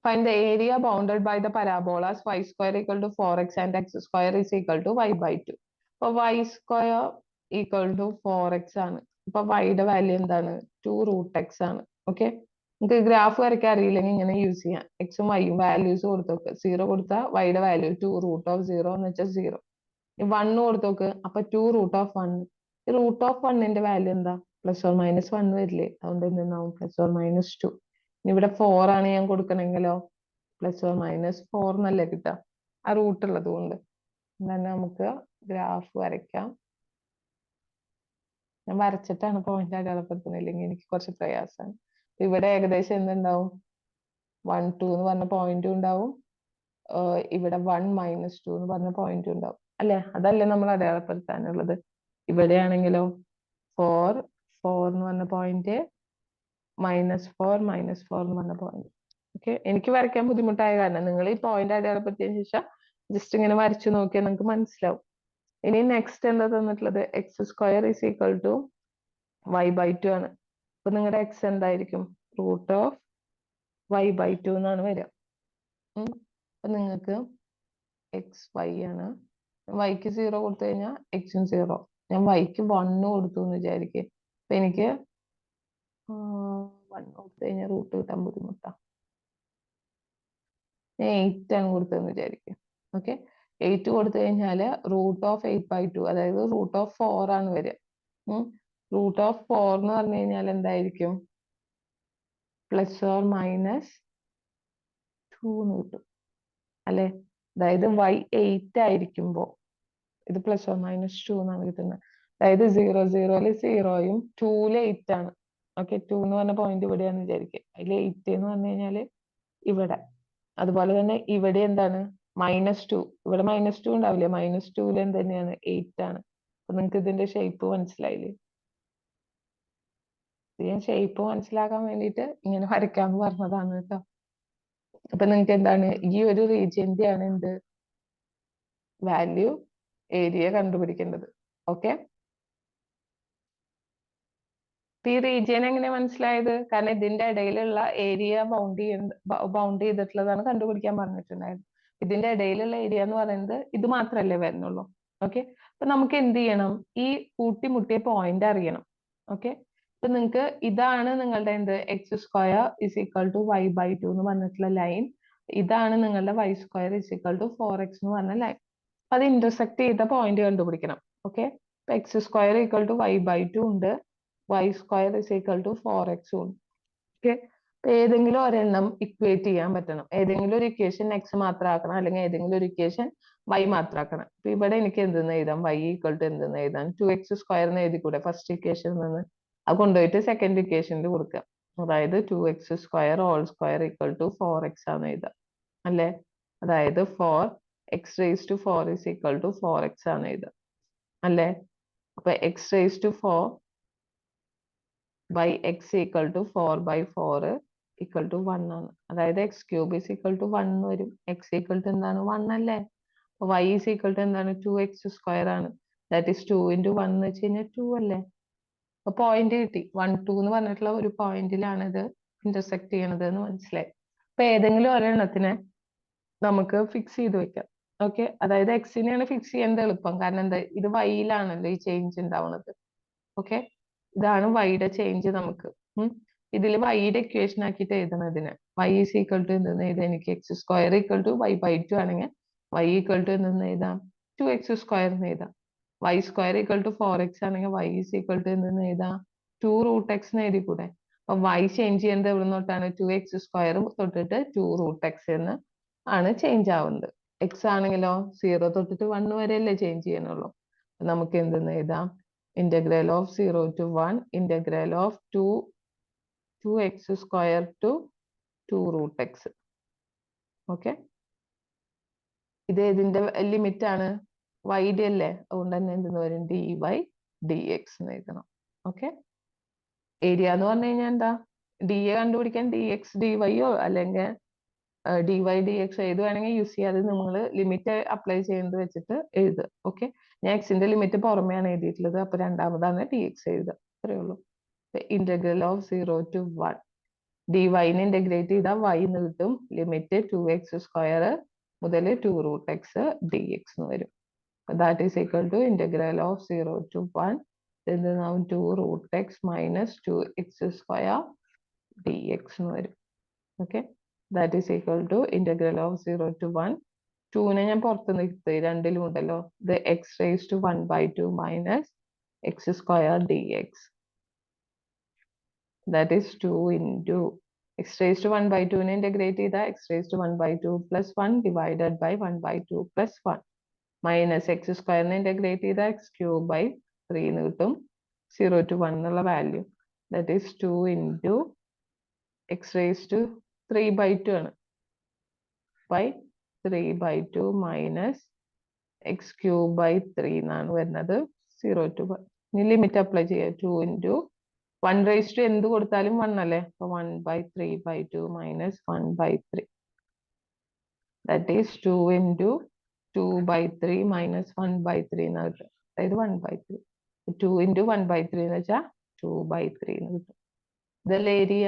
Find the area bounded by the parabolas y square equal to 4x and x square is equal to y by 2. അപ്പൊ y square equal to 4x ആണ്. അപ്പൊ y യുടെ value എന്താണ്? 2 root x ആണ്. Okay, നമുക്ക് graph വരയ്ക്കാൻ അറിയില്ലെങ്കിൽ ഇങ്ങനെ യൂസ് ചെയ്യാം. എക്സും വൈയും വാല്യൂസ് കൊടുത്തോക്ക്. 0 കൊടുത്താൽ y യുടെ വാല്യൂ 2 root of 0 എന്ന് വെച്ചാൽ 0. 1 കൊടുത്തോക്ക്, അപ്പൊ 2 root of 1. ഈ റൂട്ട് ഓഫ് 1ന്റെ വാല്യൂ എന്താ? പ്ലസ് ഓർ മൈനസ് 1 വരില്ലേ? അതുകൊണ്ട് എന്തെന്നാവും? Plus or minus 2. ഇവിടെ 4 ആണ് ഞാൻ കൊടുക്കണമെങ്കിലോ പ്ലസ് ഓർ മൈനസ് 4 എന്നല്ലേ കിട്ടുക, ആ റൂട്ട് ഉള്ളത് കൊണ്ട്. തന്നെ നമുക്ക് ഗ്രാഫ് വരയ്ക്കാം. ഞാൻ വരച്ചിട്ടാണ് പോയിന്റ് അടയാളപ്പെടുത്തുന്നത്, ഇല്ലെങ്കിൽ എനിക്ക് കുറച്ച് പ്രയാസമാണ്. ഇവിടെ ഏകദേശം എന്തുണ്ടാവും? 1 2 എന്ന് പറഞ്ഞ പോയിന്റും ഉണ്ടാവും, ഇവിടെ 1 മൈനസ് 2 എന്ന് പറഞ്ഞ പോയിന്റും ഉണ്ടാവും അല്ലെ? അതല്ലേ നമ്മൾ അടയാളപ്പെടുത്താനുള്ളത്. ഇവിടെയാണെങ്കിലോ 4 4 എന്ന് പറഞ്ഞ പോയിന്റ്, -4 -4 എന്ന് പറഞ്ഞ പോയിന്റ്. ഓക്കെ, എനിക്ക് വരയ്ക്കാൻ ബുദ്ധിമുട്ടായ കാരണം നിങ്ങൾ ഈ പോയിന്റ് അടയാളപ്പെടുത്തിയതിനു ശേഷം ജസ്റ്റ് ഇങ്ങനെ വരച്ചു നോക്കിയാൽ നിങ്ങൾക്ക് മനസ്സിലാവും. ഇനി നെക്സ്റ്റ് എന്താ തന്നിട്ടുള്ളത്? X square is equal to y by 2 ആണ്. അപ്പൊ നിങ്ങളുടെ എക്സ് എന്തായിരിക്കും? റൂട്ട് ഓഫ് y by 2 എന്നാണ് വരിക. അപ്പൊ നിങ്ങൾക്ക് എക്സ് വൈ ആണ്. വൈക്ക് 0 കൊടുത്തു കഴിഞ്ഞാൽ എക്സും 0. ഞാൻ വൈക്ക് 1 കൊടുത്തു എന്ന് വിചാരിക്കും. അപ്പൊ എനിക്ക് 1 കൊടുത്തു കഴിഞ്ഞാൽ റൂട്ട് കിട്ടാൻ ബുദ്ധിമുട്ടാണ്. ഞാൻ 8 ആണ് കൊടുത്തതെന്ന് വിചാരിക്കും. ഓക്കെ, 8 കൊടുത്തു കഴിഞ്ഞാൽ റൂട്ട് ഓഫ് 8 by 2, അതായത് റൂട്ട് ഓഫ് 4 ആണ് വരിക. റൂട്ട് ഓഫ് 4 എന്ന് പറഞ്ഞു കഴിഞ്ഞാൽ എന്തായിരിക്കും? പ്ലസ് ഓർ മൈനസ് 2 എന്ന് കിട്ടും അല്ലെ? അതായത് y 8 ആയിരിക്കുമ്പോ ഇത് പ്ലസ് ഓർ മൈനസ് 2 എന്നാണ് കിട്ടുന്നത്. അതായത് 0 0 0യും 2 8 ആണ്. ഓക്കെ, 2 എന്ന് പറഞ്ഞ പോയിന്റ് ഇവിടെയാണെന്ന് വിചാരിക്കുക. അതിൽ 8 എന്ന് പറഞ്ഞു കഴിഞ്ഞാല് ഇവിടെ. അതുപോലെ തന്നെ ഇവിടെ എന്താണ്? -2. ഇവിടെ -2 ഉണ്ടാവില്ലേ? -2 എന്ത് തന്നെയാണ്? 8 ആണ്. അപ്പൊ നിങ്ങൾക്ക് ഇതിന്റെ ഷേപ്പ് മനസ്സിലായില്ലേ? ഞാൻ ഷേപ്പ് മനസ്സിലാക്കാൻ വേണ്ടിയിട്ട് ഇങ്ങനെ വരയ്ക്കാന്ന് പറഞ്ഞതാണ് കേട്ടോ. അപ്പൊ നിങ്ങൾക്ക് എന്താണ്? ഈ ഒരു റീജിയന്റെ ആണ് എന്ത് വാല്യൂ ഏരിയ കണ്ടുപിടിക്കേണ്ടത്. ഓക്കെ, ഈ റീജിയൻ എങ്ങനെ മനസ്സിലായത്? കാരണം ഇതിന്റെ ഇടയിലുള്ള ഏരിയ ബൗണ്ട് ചെയ്തിട്ടുള്ളതാണ് കണ്ടുപിടിക്കാൻ പറഞ്ഞിട്ടുണ്ടായിരുന്നു. ഇതിന്റെ ഇടയിലുള്ള ഏരിയ എന്ന് പറയുന്നത് ഇത് മാത്രമല്ലേ വരുന്നുള്ളൂ. ഓക്കെ, അപ്പൊ നമുക്ക് എന്ത് ചെയ്യണം? ഈ കൂട്ടിമുട്ടിയ പോയിന്റ് അറിയണം. ഓക്കെ, അപ്പൊ നിങ്ങൾക്ക് ഇതാണ് നിങ്ങളുടെ എന്ത്? X square is equal to y by 2 എന്ന് പറഞ്ഞിട്ടുള്ള ലൈൻ. ഇതാണ് നിങ്ങളുടെ y square is equal to 4x എന്ന് പറഞ്ഞ ലൈൻ. അപ്പൊ അത് ഇന്റർസെക്ട് ചെയ്ത പോയിന്റ് കണ്ടുപിടിക്കണം. ഓക്കെ, അപ്പൊ x square equal to y by 2 ഉണ്ട്, y square is equal to 4x ഉണ്ട്. ഓക്കെ, ഏതെങ്കിലും ഒരെണ്ണം ഇക്വേറ്റ് ചെയ്യാൻ പറ്റണം. ഏതെങ്കിലും ഒരു ഇക്വേഷൻ എക്സ് മാത്രം ആക്കണം, അല്ലെങ്കിൽ ഏതെങ്കിലും ഒരു ഇക്വേഷൻ y മാത്രമാക്കണം. അപ്പൊ ഇവിടെ എനിക്ക് എന്തെന്ന് എഴുതാം? y ഈക്വൽ ടു എന്തെന്ന് എഴുതാം? 2x സ്ക്വയർ എന്ന് എഴുതിക്കൂടെ ഫസ്റ്റ് ഇക്വേഷനിൽ നിന്ന്? അത് കൊണ്ടുപോയിട്ട് സെക്കൻഡ് ഇക്വേഷനിൽ കൊടുക്കുക. അതായത് 2x square whole square equal to 4x ആണ് എഴുതാം അല്ലെ? അതായത് 4x raised to 4 is equal to 4x ആണ് എഴുതാം അല്ലെ? അപ്പൊ x raised to 4 by x equal to 4 by 4 equal to 1 ആണ്. അതായത് x cube is equal to 1 വരും. x equal to എന്താണ്? 1 അല്ലേ? y is equal to എന്താണ്? 2x സ്ക്വയർ ആണ്. ദാറ്റ് is 2 into 1 എന്ന് വെച്ച് കഴിഞ്ഞാൽ 2 അല്ലേ? അപ്പൊ പോയിന്റ് കിട്ടി. 1 2 എന്ന് പറഞ്ഞിട്ടുള്ള ഒരു പോയിന്റിലാണ് ഇത് ഇന്റർസെക്ട് ചെയ്യണത് എന്ന് മനസ്സിലായി. അപ്പൊ ഏതെങ്കിലും ഒരെണ്ണത്തിനെ നമുക്ക് ഫിക്സ് ചെയ്ത് വെക്കാം. ഓക്കെ, അതായത് എക്സിനെയാണ് ഫിക്സ് ചെയ്യേണ്ടത് എളുപ്പം. കാരണം എന്താ? ഇത് വൈയിലാണല്ലോ ഈ ചേഞ്ച് ഉണ്ടാവുന്നത്. ഓക്കെ, ഇതാണ് വൈയുടെ ചേഞ്ച് നമുക്ക്. ഇതിൽ വൈയുടെ ഇക്വേഷൻ ആക്കിയിട്ട് എഴുതണം ഇതിന്. y ഈസ് ഈക്വൽ ടു എന്തെന്ന് എഴുതാം? എനിക്ക് x square equal to y by 2 ആണെങ്കിൽ y ഈക്വൽ ടു എന്തെന്ന് എഴുതാം? 2x സ്ക്വയർ എന്ന് എഴുതാം. y square equal to 4x ആണെങ്കിൽ y ഈസ് ഈക്വൽ ടു എന്തെന്ന് എഴുതാം? 2 റൂട്ട് എക്സ് എന്ന് എഴുതി കൂടെ? അപ്പൊ y ചേഞ്ച് ചെയ്യുന്നത് എവിടെ നിന്നോട്ടാണ്? 2x സ്ക്വയർ തൊട്ടിട്ട് 2 റൂട്ട് എക്സ് എന്ന് ആണ് ചേഞ്ച് ആവുന്നത്. എക്സ് ആണെങ്കിലോ 0 തൊട്ടിട്ട് 1 വരെയല്ലേ ചേഞ്ച് ചെയ്യണുള്ളൂ. നമുക്ക് എന്തെന്ന് എഴുതാം? integral of 0 to 1 integral of 2x square to 2 root x. Okay, ഇത് ഇതിന്റെ ലിമിറ്റ് ആണ്, വൈഡ് അല്ലേ? അതുകൊണ്ട് തന്നെ എന്തെന്ന് വരും? dy dx എന്ന് എഴുതണം. ഓക്കെ, ഏരിയ എന്ന് പറഞ്ഞു കഴിഞ്ഞാൽ എന്താ? ഡി എ കണ്ടുപിടിക്കാൻ dx dy അല്ലെങ്കിൽ dy dx ഏത് വേണമെങ്കിൽ യൂസ് ചെയ്യാതെ നിങ്ങൾ ലിമിറ്റ് അപ്ലൈ ചെയ്യുന്നത് വെച്ചിട്ട് എഴുതുക. ഓക്കെ, ഞാൻ എക്സിന്റെ ലിമിറ്റ് പുറമെയാണ് എഴുതിയിട്ടുള്ളത്. അപ്പൊ രണ്ടാമതാണ് dx എഴുതുക. അത്രേ ഉള്ളൂ. ഇന്റഗ്രൽ ഓഫ് 0 to 1 ഡിവൈനെ ഇന്റഗ്രേറ്റ് ചെയ്താൽ y എന്ന് കിട്ടും. ലിമിറ്റ് 2x² മുതൽ 2 root x dx എന്ന് വരും. That is equal to integral of 0 to 1 എന്തെന്നാവും 2 root x minus 2x² dx എന്ന് വരും. Okay, that is equal to integral of 0 to 1. 2നെ ഞാൻ പുറത്ത് നിർത്തി, രണ്ടിലും ഉണ്ടല്ലോ. ഇത് x raised to 1/2 minus x² dx. That is 2 into x raised to 1/2 നെ ഇന്റഗ്രേറ്റ് ചെയ്താൽ x raised to 1/2 plus 1 divided by 1/2 plus 1 minus x² നെ ഇന്റഗ്രേറ്റ് ചെയ്താൽ x³ 3 എന്ന് കിട്ടും. 0 to 1 എന്നുള്ള value. That is 2 into x raised to 3/2 ആണ്. by 3/2 minus x³ എന്നാണ് വരുന്നത്. 0 to 1. ഇനി ലിമിറ്റ് അപ്ലൈ ചെയ്യാം. 2 into 1 raised to എന്ത് കൊടുത്താലും 1 അല്ലേ. അപ്പൊ 1/3/2 minus 1/3. That is 2 into 2/3 minus 1/3 എന്ന് കിട്ടും. അതായത് 1/3. 2 into 1/3 എന്ന് വെച്ചാൽ 2/3 എന്ന് കിട്ടും. ഇതല്ലേ ഏരിയ.